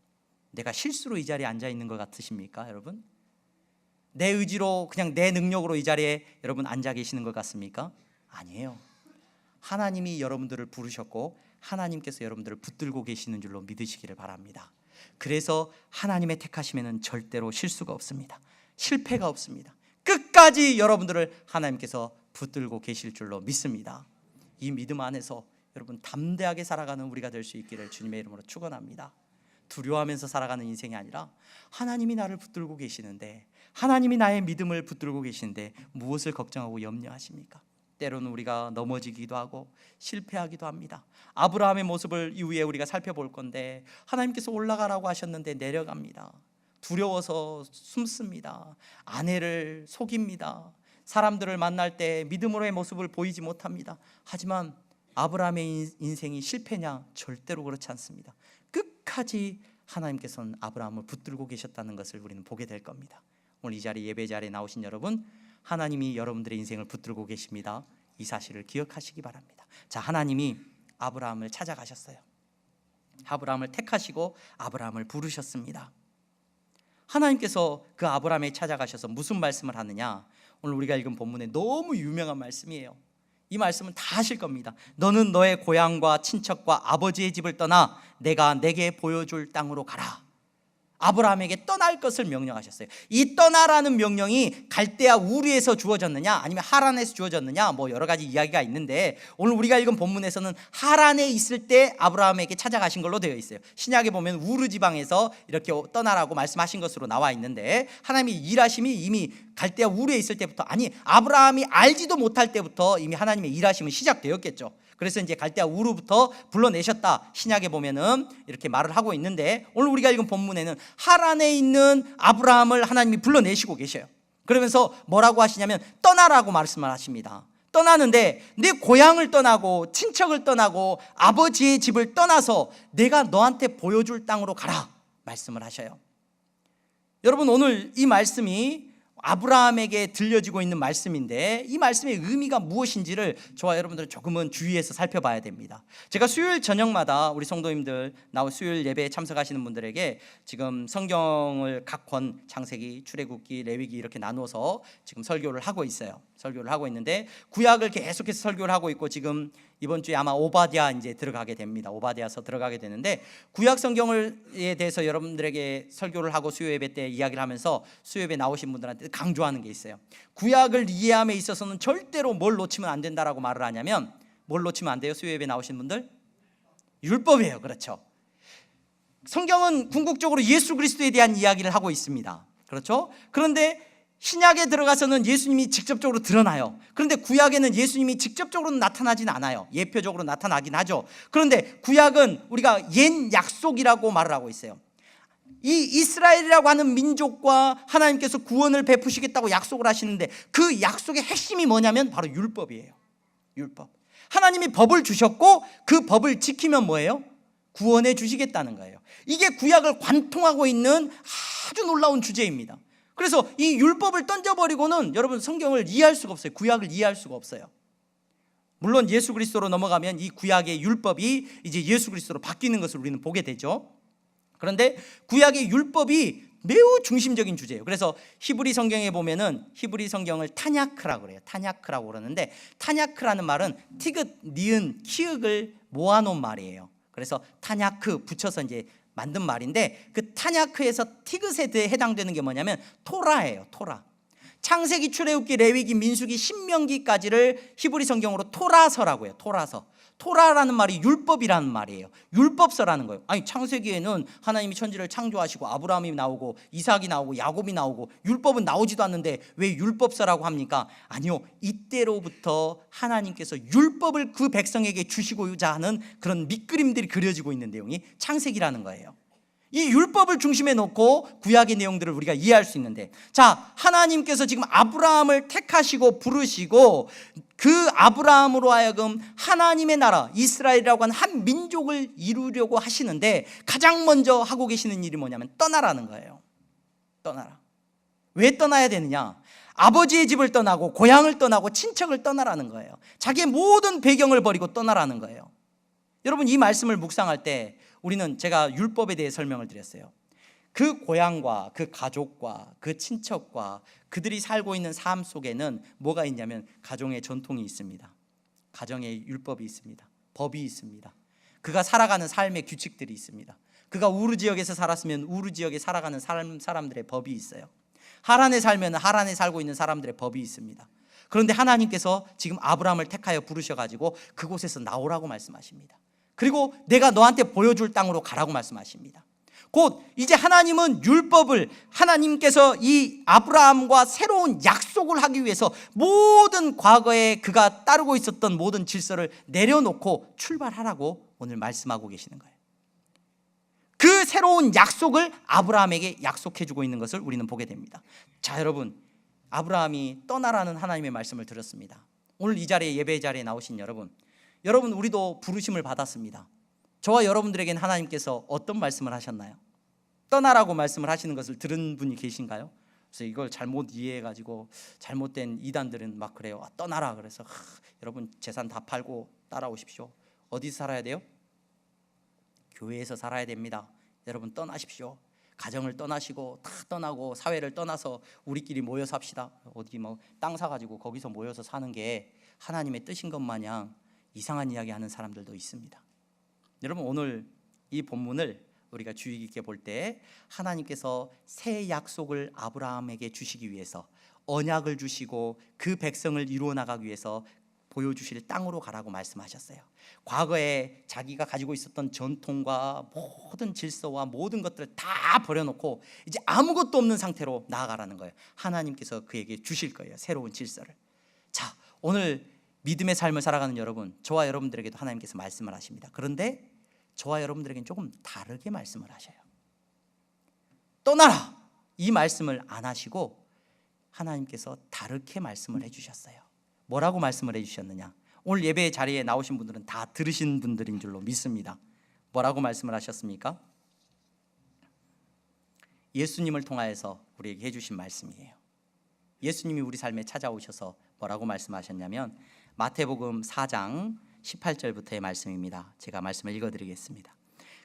내가 실수로 이 자리에 앉아 있는 것 같으십니까, 여러분? 내 의지로, 그냥 내 능력으로 이 자리에 여러분 앉아 계시는 것 같습니까? 아니에요. 하나님이 여러분들을 부르셨고 하나님께서 여러분들을 붙들고 계시는 줄로 믿으시기를 바랍니다. 그래서 하나님의 택하심에는 절대로 실수가 없습니다. 실패가 없습니다. 끝까지 여러분들을 하나님께서 붙들고 계실 줄로 믿습니다. 이 믿음 안에서 여러분 담대하게 살아가는 우리가 될 수 있기를 주님의 이름으로 축원합니다. 두려워하면서 살아가는 인생이 아니라 하나님이 나를 붙들고 계시는데, 하나님이 나의 믿음을 붙들고 계시는데 무엇을 걱정하고 염려하십니까? 때로는 우리가 넘어지기도 하고 실패하기도 합니다. 아브라함의 모습을 이후에 우리가 살펴볼 건데, 하나님께서 올라가라고 하셨는데 내려갑니다. 두려워서 숨습니다. 아내를 속입니다. 사람들을 만날 때 믿음으로의 모습을 보이지 못합니다. 하지만 아브라함의 인생이 실패냐? 절대로 그렇지 않습니다. 끝까지 하나님께서는 아브라함을 붙들고 계셨다는 것을 우리는 보게 될 겁니다. 오늘 이 자리 예배 자리에 나오신 여러분, 하나님이 여러분들의 인생을 붙들고 계십니다. 이 사실을 기억하시기 바랍니다. 자, 하나님이 아브라함을 찾아가셨어요. 아브라함을 택하시고 아브라함을 부르셨습니다. 하나님께서 그 아브라함에 찾아가셔서 무슨 말씀을 하느냐? 오늘 우리가 읽은 본문에 너무 유명한 말씀이에요. 이 말씀은 다 아실 겁니다. 너는 너의 고향과 친척과 아버지의 집을 떠나 내가 내게 보여줄 땅으로 가라. 아브라함에게 떠날 것을 명령하셨어요. 이 떠나라는 명령이 갈대아 우르에서 주어졌느냐 아니면 하란에서 주어졌느냐, 여러 가지 이야기가 있는데, 오늘 우리가 읽은 본문에서는 하란에 있을 때 아브라함에게 찾아가신 걸로 되어 있어요. 신약에 보면 우르 지방에서 이렇게 떠나라고 말씀하신 것으로 나와 있는데, 하나님이 일하심이 이미 갈대아 우르에 있을 때부터, 아브라함이 알지도 못할 때부터 이미 하나님의 일하심은 시작되었겠죠. 그래서 이제 갈대아 우르부터 불러내셨다, 신약에 보면은 이렇게 말을 하고 있는데, 오늘 우리가 읽은 본문에는 하란에 있는 아브라함을 하나님이 불러내시고 계셔요. 그러면서 뭐라고 하시냐면 떠나라고 말씀을 하십니다. 떠나는데 내 고향을 떠나고 친척을 떠나고 아버지의 집을 떠나서 내가 너한테 보여줄 땅으로 가라 말씀을 하셔요. 여러분, 오늘 이 말씀이 아브라함에게 들려지고 있는 말씀인데 이 말씀의 의미가 무엇인지를 저와 여러분들은 조금은 주의해서 살펴봐야 됩니다. 제가 수요일 저녁마다 우리 성도님들 수요일 예배에 참석하시는 분들에게 지금 성경을 각 권, 창세기, 출애굽기, 레위기 이렇게 나누어서 지금 설교를 하고 있어요. 설교를 하고 있는데 구약을 계속해서 설교를 하고 있고 지금 이번 주에 아마 오바댜 이제 들어가게 됩니다. 오바댜서 들어가게 되는데 구약 성경에 대해서 여러분들에게 설교를 하고 수요 예배 때 이야기를 하면서 수요 예배 나오신 분들한테 강조하는 게 있어요. 구약을 이해함에 있어서는 절대로 뭘 놓치면 안 된다라고 말을 하냐면 뭘 놓치면 안 돼요? 수요 예배 나오신 분들? 율법이에요. 그렇죠. 성경은 궁극적으로 예수 그리스도에 대한 이야기를 하고 있습니다. 그렇죠? 그런데 신약에 들어가서는 예수님이 직접적으로 드러나요. 그런데 구약에는 예수님이 직접적으로 나타나진 않아요. 예표적으로 나타나긴 하죠. 그런데 구약은 우리가 옛 약속이라고 말을 하고 있어요. 이 이스라엘이라고 하는 민족과 하나님께서 구원을 베푸시겠다고 약속을 하시는데 그 약속의 핵심이 뭐냐면 바로 율법이에요. 율법. 하나님이 법을 주셨고 그 법을 지키면 뭐예요? 구원해 주시겠다는 거예요. 이게 구약을 관통하고 있는 아주 놀라운 주제입니다. 그래서 이 율법을 던져버리고는 여러분 성경을 이해할 수가 없어요. 구약을 이해할 수가 없어요. 물론 예수 그리스도로 넘어가면 이 구약의 율법이 이제 예수 그리스도로 바뀌는 것을 우리는 보게 되죠. 그런데 구약의 율법이 매우 중심적인 주제예요. 그래서 히브리 성경에 보면은 히브리 성경을 타냐크라고 그래요. 타냐크라고 그러는데 타냐크라는 말은 티귿, 니은, 키읔을 모아놓은 말이에요. 그래서 타냐크 붙여서 이제 만든 말인데 그 타냐크에서 티귿에 해당되는 게 뭐냐면 토라예요. 토라. 창세기, 출애굽기, 레위기, 민수기, 신명기까지를 히브리 성경으로 토라서라고 해요. 토라서. 토라라는 말이 율법이라는 말이에요. 율법서라는 거예요. 아니 창세기에는 하나님이 천지를 창조하시고 아브라함이 나오고 이삭이 나오고 야곱이 나오고 율법은 나오지도 않는데 왜 율법서라고 합니까? 아니요, 이때로부터 하나님께서 율법을 그 백성에게 주시고자 하는 그런 밑그림들이 그려지고 있는 내용이 창세기라는 거예요. 이 율법을 중심에 놓고 구약의 내용들을 우리가 이해할 수 있는데, 자, 하나님께서 지금 아브라함을 택하시고 부르시고 그 아브라함으로 하여금 하나님의 나라 이스라엘이라고 하는 한 민족을 이루려고 하시는데 가장 먼저 하고 계시는 일이 뭐냐면 떠나라는 거예요. 떠나라. 왜 떠나야 되느냐? 아버지의 집을 떠나고 고향을 떠나고 친척을 떠나라는 거예요. 자기의 모든 배경을 버리고 떠나라는 거예요. 여러분, 이 말씀을 묵상할 때 우리는, 제가 율법에 대해 설명을 드렸어요. 그 고향과 그 가족과 그 친척과 그들이 살고 있는 삶 속에는 뭐가 있냐면 가정의 전통이 있습니다. 가정의 율법이 있습니다. 법이 있습니다. 그가 살아가는 삶의 규칙들이 있습니다. 그가 우르 지역에서 살았으면 우르 지역에 살아가는 사람들의 법이 있어요. 하란에 살면 하란에 살고 있는 사람들의 법이 있습니다. 그런데 하나님께서 지금 아브라함을 택하여 부르셔가지고 그곳에서 나오라고 말씀하십니다. 그리고 내가 너한테 보여줄 땅으로 가라고 말씀하십니다. 곧 이제 하나님은 율법을, 하나님께서 이 아브라함과 새로운 약속을 하기 위해서 모든 과거에 그가 따르고 있었던 모든 질서를 내려놓고 출발하라고 오늘 말씀하고 계시는 거예요. 그 새로운 약속을 아브라함에게 약속해 주고 있는 것을 우리는 보게 됩니다. 자, 여러분, 아브라함이 떠나라는 하나님의 말씀을 들었습니다. 오늘 이 자리에, 예배 자리에 나오신 여러분, 우리도 부르심을 받았습니다. 저와 여러분들에게는 하나님께서 어떤 말씀을 하셨나요? 떠나라고 말씀을 하시는 것을 들은 분이 계신가요? 그래서 이걸 잘못 이해해가지고 잘못된 이단들은 막 그래요. 떠나라. 그래서 여러분 재산 다 팔고 따라오십시오. 어디서 살아야 돼요? 교회에서 살아야 됩니다. 여러분 떠나십시오. 가정을 떠나시고 다 떠나고 사회를 떠나서 우리끼리 모여 삽시다. 어디 뭐 땅 사가지고 거기서 모여서 사는 게 하나님의 뜻인 것 마냥 이상한 이야기 하는 사람들도 있습니다. 여러분, 오늘 이 본문을 우리가 주의 깊게 볼 때 하나님께서 새 약속을 아브라함에게 주시기 위해서 언약을 주시고 그 백성을 이루어 나가기 위해서 보여주실 땅으로 가라고 말씀하셨어요. 과거에 자기가 가지고 있었던 전통과 모든 질서와 모든 것들을 다 버려놓고 이제 아무것도 없는 상태로 나아가라는 거예요. 하나님께서 그에게 주실 거예요, 새로운 질서를. 자, 오늘 믿음의 삶을 살아가는 여러분, 저와 여러분들에게도 하나님께서 말씀을 하십니다. 그런데 저와 여러분들에게는 조금 다르게 말씀을 하셔요. 떠나라! 이 말씀을 안 하시고 하나님께서 다르게 말씀을 해주셨어요. 뭐라고 말씀을 해주셨느냐? 오늘 예배 자리에 나오신 분들은 다 들으신 분들인 줄로 믿습니다. 뭐라고 말씀을 하셨습니까? 예수님을 통하여서 우리에게 해주신 말씀이에요. 예수님이 우리 삶에 찾아오셔서 뭐라고 말씀하셨냐면 마태복음 4장 18절부터의 말씀입니다. 제가 말씀을 읽어드리겠습니다.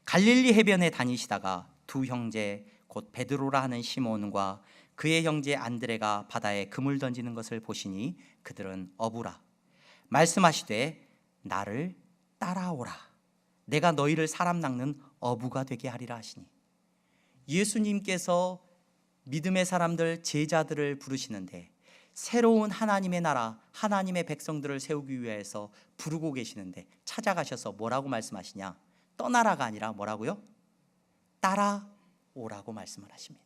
갈릴리 해변에 다니시다가 두 형제 곧 베드로라 하는 시몬과 그의 형제 안드레가 바다에 그물 던지는 것을 보시니 그들은 어부라. 말씀하시되 나를 따라오라. 내가 너희를 사람 낚는 어부가 되게 하리라 하시니, 예수님께서 믿음의 사람들, 제자들을 부르시는데 새로운 하나님의 나라, 하나님의 백성들을 세우기 위해서 부르고 계시는데 찾아가셔서 뭐라고 말씀하시냐? 떠나라가 아니라 뭐라고요? 따라오라고 말씀을 하십니다.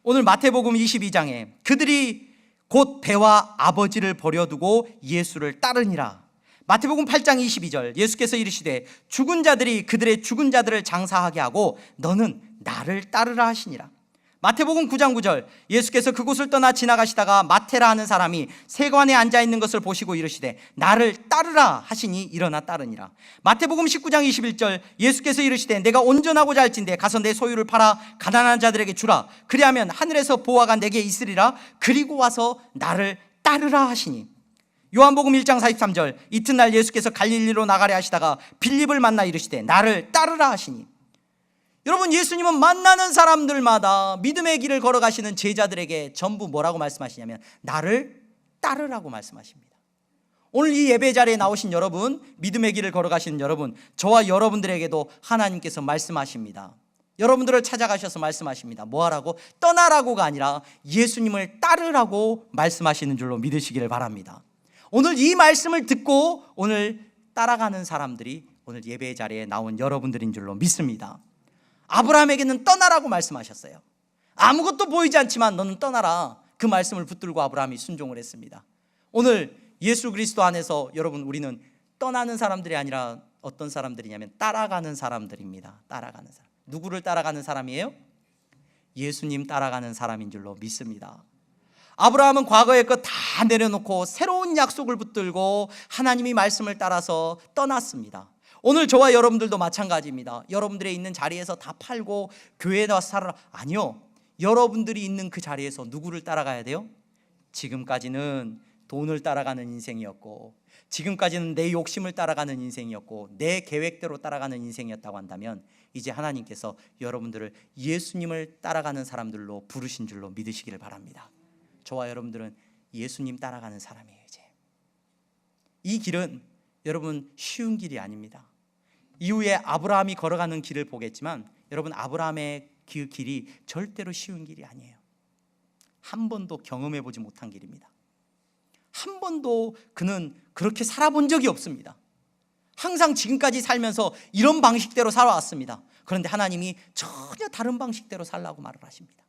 오늘 마태복음 22장에 그들이 곧 배와 아버지를 버려두고 예수를 따르니라. 마태복음 8장 22절 예수께서 이르시되 죽은 자들이 그들의 죽은 자들을 장사하게 하고 너는 나를 따르라 하시니라. 마태복음 9장 9절 예수께서 그곳을 떠나 지나가시다가 마태라 하는 사람이 세관에 앉아있는 것을 보시고 이르시되 나를 따르라 하시니 일어나 따르니라. 마태복음 19장 21절 예수께서 이르시되 내가 온전하고자 할진대 가서 내 소유를 팔아 가난한 자들에게 주라. 그리하면 하늘에서 보화가 내게 있으리라. 그리고 와서 나를 따르라 하시니. 요한복음 1장 43절 이튿날 예수께서 갈릴리로 나가려 하시다가 빌립을 만나 이르시되 나를 따르라 하시니. 여러분, 예수님은 만나는 사람들마다 믿음의 길을 걸어가시는 제자들에게 전부 뭐라고 말씀하시냐면 나를 따르라고 말씀하십니다. 오늘 이 예배 자리에 나오신 여러분, 믿음의 길을 걸어가시는 여러분, 저와 여러분들에게도 하나님께서 말씀하십니다. 여러분들을 찾아가셔서 말씀하십니다. 뭐하라고? 떠나라고가 아니라 예수님을 따르라고 말씀하시는 줄로 믿으시기를 바랍니다. 오늘 이 말씀을 듣고 오늘 따라가는 사람들이 오늘 예배 자리에 나온 여러분들인 줄로 믿습니다. 아브라함에게는 떠나라고 말씀하셨어요. 아무것도 보이지 않지만 너는 떠나라. 그 말씀을 붙들고 아브라함이 순종을 했습니다. 오늘 예수 그리스도 안에서 여러분, 우리는 떠나는 사람들이 아니라 어떤 사람들이냐면 따라가는 사람들입니다. 따라가는 사람. 누구를 따라가는 사람이에요? 예수님 따라가는 사람인 줄로 믿습니다. 아브라함은 과거의 것 다 내려놓고 새로운 약속을 붙들고 하나님이 말씀을 따라서 떠났습니다. 오늘 저와 여러분들도 마찬가지입니다. 여러분들이 있는 자리에서 다 팔고 교회에 와서 살아라. 아니요. 여러분들이 있는 그 자리에서 누구를 따라가야 돼요? 지금까지는 돈을 따라가는 인생이었고, 지금까지는 내 욕심을 따라가는 인생이었고, 내 계획대로 따라가는 인생이었다고 한다면 이제 하나님께서 여러분들을 예수님을 따라가는 사람들로 부르신 줄로 믿으시기를 바랍니다. 저와 여러분들은 예수님 따라가는 사람이에요. 이제 이 길은 여러분 쉬운 길이 아닙니다. 이후에 아브라함이 걸어가는 길을 보겠지만 여러분, 아브라함의 그 길이 절대로 쉬운 길이 아니에요. 한 번도 경험해 보지 못한 길입니다. 한 번도 그는 그렇게 살아본 적이 없습니다. 항상 지금까지 살면서 이런 방식대로 살아왔습니다. 그런데 하나님이 전혀 다른 방식대로 살라고 말을 하십니다.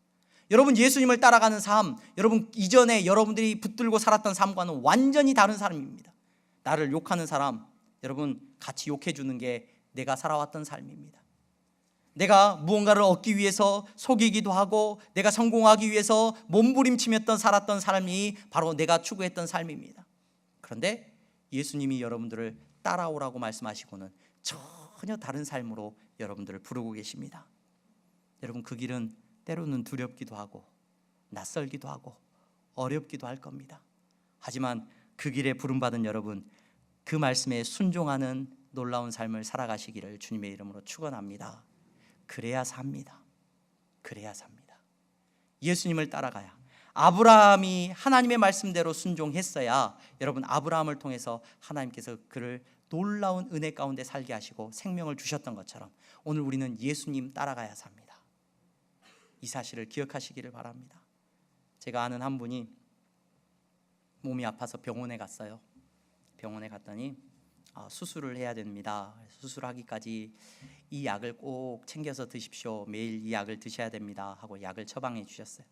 여러분, 예수님을 따라가는 삶, 여러분 이전에 여러분들이 붙들고 살았던 삶과는 완전히 다른 삶입니다. 나를 욕하는 사람, 여러분 같이 욕해 주는 게 내가 살아왔던 삶입니다. 내가 무언가를 얻기 위해서 속이기도 하고 내가 성공하기 위해서 몸부림치며 살았던 삶이 바로 내가 추구했던 삶입니다. 그런데 예수님이 여러분들을 따라오라고 말씀하시고는 전혀 다른 삶으로 여러분들을 부르고 계십니다. 여러분, 그 길은 때로는 두렵기도 하고 낯설기도 하고 어렵기도 할 겁니다. 하지만 그 길에 부름받은 여러분, 그 말씀에 순종하는 놀라운 삶을 살아가시기를 주님의 이름으로 축원합니다. 그래야 삽니다. 그래야 삽니다. 예수님을 따라가야, 아브라함이 하나님의 말씀대로 순종했어야 여러분, 아브라함을 통해서 하나님께서 그를 놀라운 은혜 가운데 살게 하시고 생명을 주셨던 것처럼 오늘 우리는 예수님 따라가야 삽니다. 이 사실을 기억하시기를 바랍니다. 제가 아는 한 분이 몸이 아파서 병원에 갔어요. 병원에 갔더니 수술을 해야 됩니다. 수술하기까지 이 약을 꼭 챙겨서 드십시오. 매일 이 약을 드셔야 됩니다 하고 약을 처방해 주셨어요,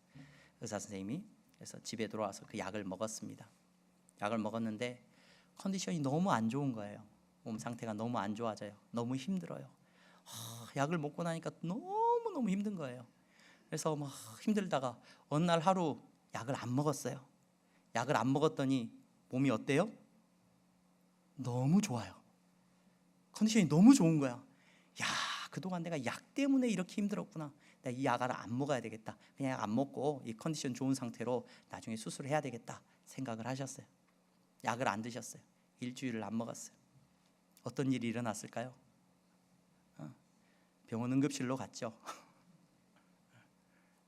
의사 선생님이. 그래서 집에 들어와서 그 약을 먹었습니다. 약을 먹었는데 컨디션이 너무 안 좋은 거예요. 몸 상태가 너무 안 좋아져요. 너무 힘들어요. 약을 먹고 나니까 너무너무 힘든 거예요. 그래서 막 힘들다가 어느 날 하루 약을 안 먹었어요. 약을 안 먹었더니 몸이 어때요? 너무 좋아요. 컨디션이 너무 좋은 거야. 야, 그동안 내가 약 때문에 이렇게 힘들었구나. 내가 이 약을 안 먹어야 되겠다. 그냥 약 안 먹고 이 컨디션 좋은 상태로 나중에 수술을 해야 되겠다 생각을 하셨어요. 약을 안 드셨어요. 일주일을 안 먹었어요. 어떤 일이 일어났을까요? 병원 응급실로 갔죠.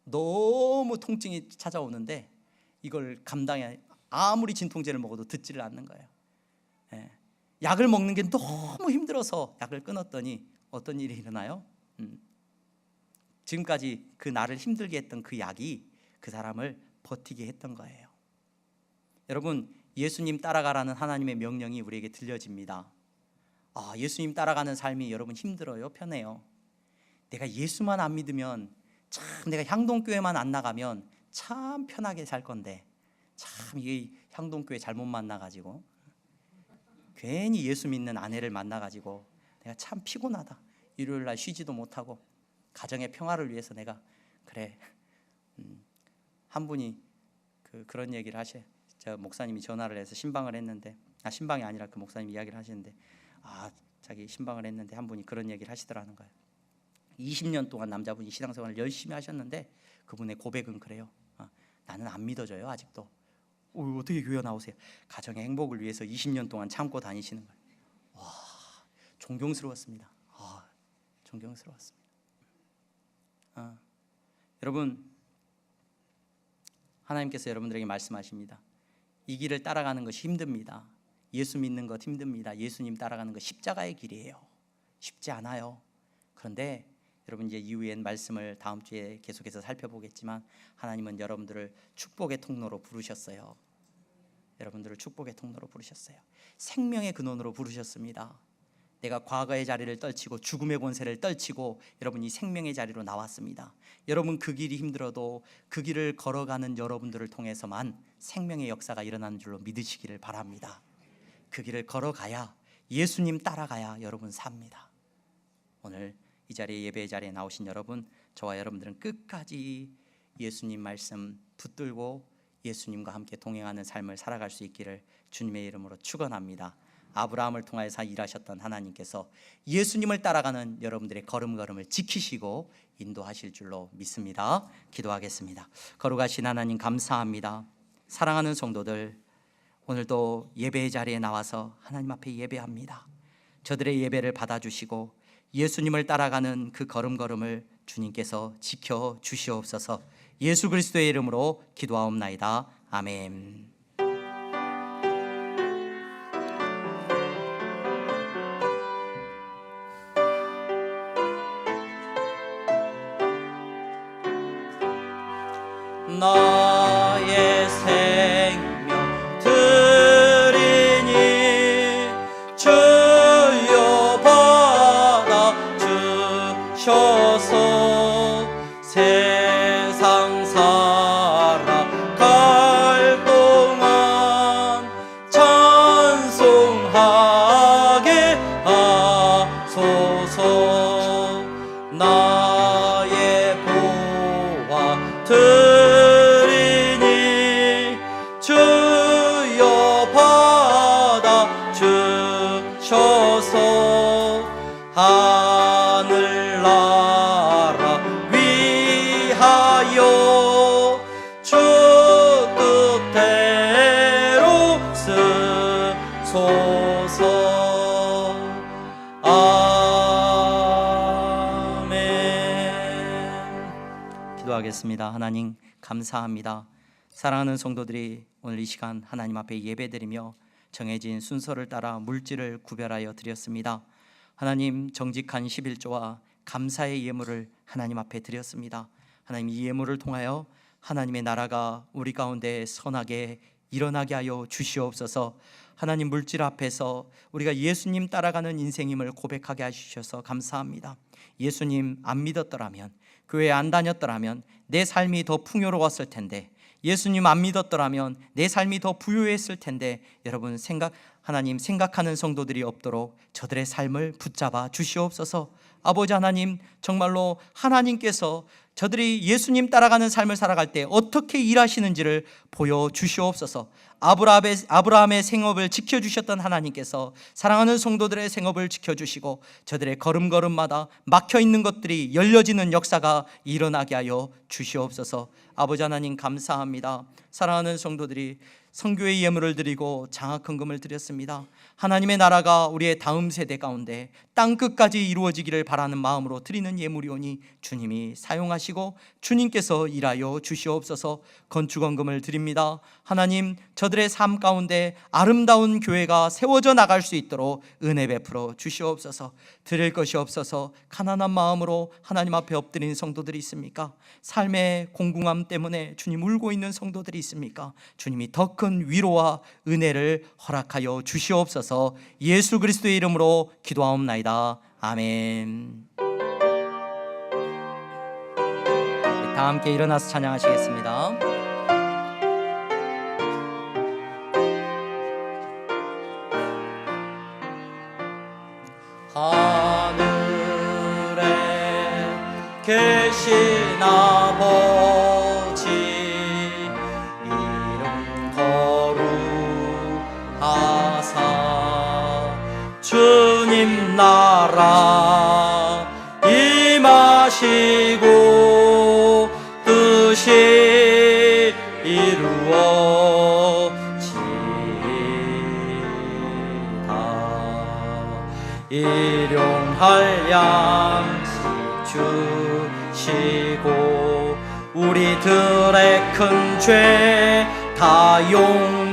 너무 통증이 찾아오는데 이걸 감당해, 아무리 진통제를 먹어도 듣지를 않는 거예요. 약을 먹는 게 너무 힘들어서 약을 끊었더니 어떤 일이 일어나요? 지금까지 그 나를 힘들게 했던 그 약이 그 사람을 버티게 했던 거예요. 여러분, 예수님 따라가라는 하나님의 명령이 우리에게 들려집니다. 예수님 따라가는 삶이 여러분 힘들어요? 편해요? 내가 예수만 안 믿으면, 참 내가 향동교회만 안 나가면 참 편하게 살 건데, 참 이게 향동교회 잘못 만나가지고 괜히 예수 믿는 아내를 만나가지고 내가 참 피곤하다. 일요일날 쉬지도 못하고 가정의 평화를 위해서 내가 그래. 한 분이 그런 얘기를 하셔요. 저 목사님이 전화를 해서 신방을 했는데, 신방이 아니라 그 목사님 이야기를 하시는데, 자기 신방을 했는데 한 분이 그런 얘기를 하시더라는 거예요. 20년 동안 남자분이 신앙생활을 열심히 하셨는데 그분의 고백은 그래요. 나는 안 믿어져요 아직도. 어떻게 교회 나오세요? 가정의 행복을 위해서 20년 동안 참고 다니시는 거예요. 와, 존경스러웠습니다. 존경스러웠습니다. 여러분, 하나님께서 여러분들에게 말씀하십니다. 이 길을 따라가는 것이 힘듭니다. 예수 믿는 것 힘듭니다. 예수님 따라가는 것 십자가의 길이에요. 쉽지 않아요. 그런데 여러분, 이제 이후엔 말씀을 다음 주에 계속해서 살펴보겠지만 하나님은 여러분들을 축복의 통로로 부르셨어요. 여러분들을 축복의 통로로 부르셨어요. 생명의 근원으로 부르셨습니다. 내가 과거의 자리를 떨치고 죽음의 권세를 떨치고 여러분이 생명의 자리로 나왔습니다. 여러분, 그 길이 힘들어도 그 길을 걸어가는 여러분들을 통해서만 생명의 역사가 일어나는 줄로 믿으시기를 바랍니다. 그 길을 걸어가야, 예수님 따라가야 여러분 삽니다. 오늘 이 자리에, 예배의 자리에 나오신 여러분, 저와 여러분들은 끝까지 예수님 말씀 붙들고 예수님과 함께 동행하는 삶을 살아갈 수 있기를 주님의 이름으로 축원합니다. 아브라함을 통하여서 일하셨던 하나님께서 예수님을 따라가는 여러분들의 걸음걸음을 지키시고 인도하실 줄로 믿습니다. 기도하겠습니다. 거룩하신 하나님, 감사합니다. 사랑하는 성도들, 오늘도 예배의 자리에 나와서 하나님 앞에 예배합니다. 저들의 예배를 받아주시고 예수님을 따라가는 그 걸음걸음을 주님께서 지켜 주시옵소서. 예수 그리스도의 이름으로 기도하옵나이다. 아멘. 나의 생명 드리니 주여 받아 주셔서 세상 살아갈 동안 찬송하게 하소서. 나의 보화 드리니 주여 받아 주셔서 하늘나라 위하여 주 뜻대로 쓰소서. 아멘. 기도하겠습니다. 하나님, 감사합니다. 사랑하는 성도들이 오늘 이 시간 하나님 앞에 예배드리며 정해진 순서를 따라 물질을 구별하여 드렸습니다. 하나님, 정직한 11조와 감사의 예물을 하나님 앞에 드렸습니다. 하나님, 이 예물을 통하여 하나님의 나라가 우리 가운데 선하게 일어나게 하여 주시옵소서. 하나님, 물질 앞에서 우리가 예수님 따라가는 인생임을 고백하게 하셔서 감사합니다. 예수님 안 믿었더라면, 교회 안 다녔더라면 내 삶이 더 풍요로웠을 텐데, 예수님 안 믿었더라면 내 삶이 더 부유했을 텐데, 여러분 하나님 생각하는 성도들이 없도록 저들의 삶을 붙잡아 주시옵소서. 아버지 하나님, 정말로 하나님께서 저들이 예수님 따라가는 삶을 살아갈 때 어떻게 일하시는지를 보여주시옵소서. 아브라함의 생업을 지켜주셨던 하나님께서 사랑하는 성도들의 생업을 지켜주시고 저들의 걸음걸음마다 막혀있는 것들이 열려지는 역사가 일어나게 하여 주시옵소서. 아버지 하나님 감사합니다. 사랑하는 성도들이 선교의 예물을 드리고 장학헌금을 드렸습니다. 하나님의 나라가 우리의 다음 세대 가운데 땅끝까지 이루어지기를 바라는 마음으로 드리는 예물이오니 주님이 사용하시고 주님께서 일하여 주시옵소서. 건축헌금을 드립니다. 하나님, 저들의 삶 가운데 아름다운 교회가 세워져 나갈 수 있도록 은혜 베풀어 주시옵소서. 드릴 것이 없어서 가난한 마음으로 하나님 앞에 엎드린 성도들이 있습니까? 삶의 공궁함 때문에 주님 울고 있는 성도들이 있습니까? 주님이 더 큰 위로와 은혜를 허락하여 주시옵소서. 예수 그리스도의 이름으로 기도하옵나이다. 아멘. 다 함께 일어나서 찬양하시겠습니다. 하늘에 계신 아버지, 이름 거룩하사 주님 나라 임하시고 뜻이 이루어지다. 일용할 양식 주시고 우리들의 큰 죄 다 용서하옵시고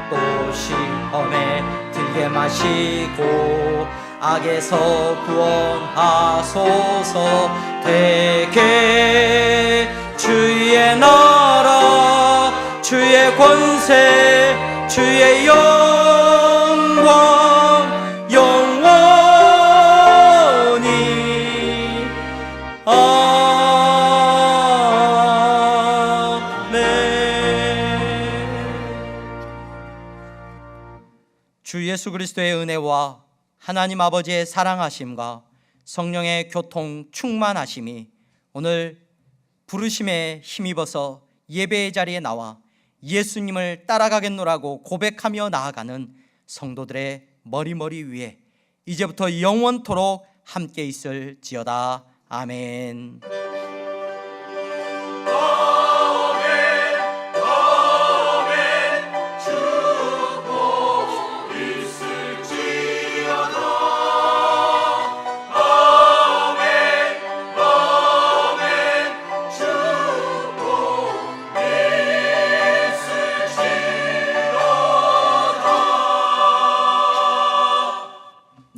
또 시험에 들게 마시고 악에서 구원하소서. 되게 주의 나라 주의 권세 주의 영광 영원히 주 예수 그리스도의 은혜와 하나님 아버지의 사랑하심과 성령의 교통 충만하심이 오늘 부르심에 힘입어서 예배의 자리에 나와 예수님을 따라가겠노라고 고백하며 나아가는 성도들의 머리 위에 이제부터 영원토록 함께 있을지어다. 아멘.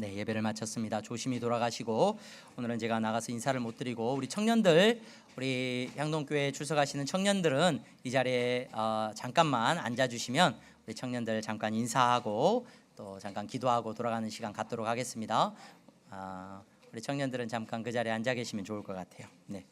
예배를 마쳤습니다. 조심히 돌아가시고, 오늘은 제가 나가서 인사를 못 드리고 우리 청년들, 우리 향동교회에 출석하시는 청년들은 이 자리에 잠깐만 앉아주시면 우리 청년들 잠깐 인사하고 또 잠깐 기도하고 돌아가는 시간 갖도록 하겠습니다. 우리 청년들은 잠깐 그 자리에 앉아 계시면 좋을 것 같아요. 네.